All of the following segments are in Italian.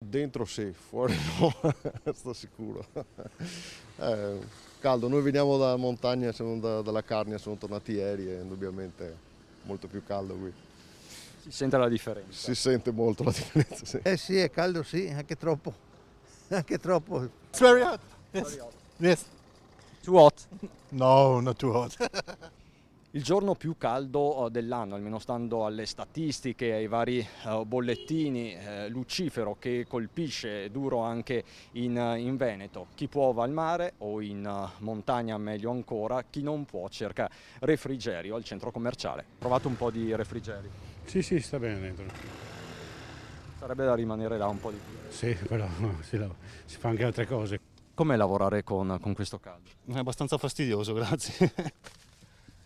Dentro sì, fuori no, sto sicuro. Caldo, noi veniamo da montagna, dalla Carnia, siamo tornati ieri e indubbiamente è molto più caldo qui. Si sente la differenza. Si sente molto la differenza, sì. Eh sì, è caldo sì, anche troppo. Anche troppo. It's very hot. Yes. Yes. Too hot. No, not too hot. Il giorno più caldo dell'anno, almeno stando alle statistiche, ai vari bollettini, Lucifero che colpisce duro anche in Veneto. Chi può va al mare o in montagna meglio ancora, chi non può cerca refrigerio al centro commerciale. Provate un po' di refrigerio. Sì, sta bene dentro. Sarebbe da rimanere là un po' di più. Sì, però si fa anche altre cose. Com'è lavorare con questo caldo? È abbastanza fastidioso, grazie.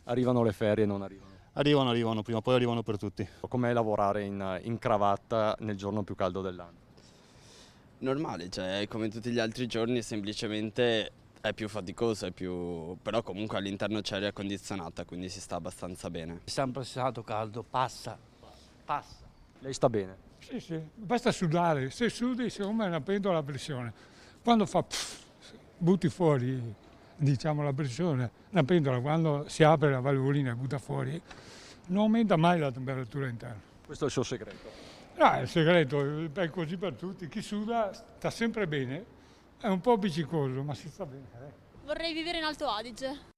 Arrivano le ferie e non arrivano? Arrivano, prima o poi arrivano per tutti. Com'è lavorare in cravatta nel giorno più caldo dell'anno? Normale, cioè come tutti gli altri giorni, semplicemente è più faticoso, però comunque all'interno c'è aria condizionata, quindi si sta abbastanza bene. È sempre stato caldo, passa. Lei sta bene? Sì, basta sudare, se sudi secondo me è una pentola a pressione. Quando fa butti fuori, diciamo, la pressione, una pentola quando si apre la valvolina e butta fuori, non aumenta mai la temperatura interna. Questo è il suo segreto. No, il segreto è così per tutti, chi suda sta sempre bene, è un po' appiccicoso ma si sta bene. Vorrei vivere in Alto Adige.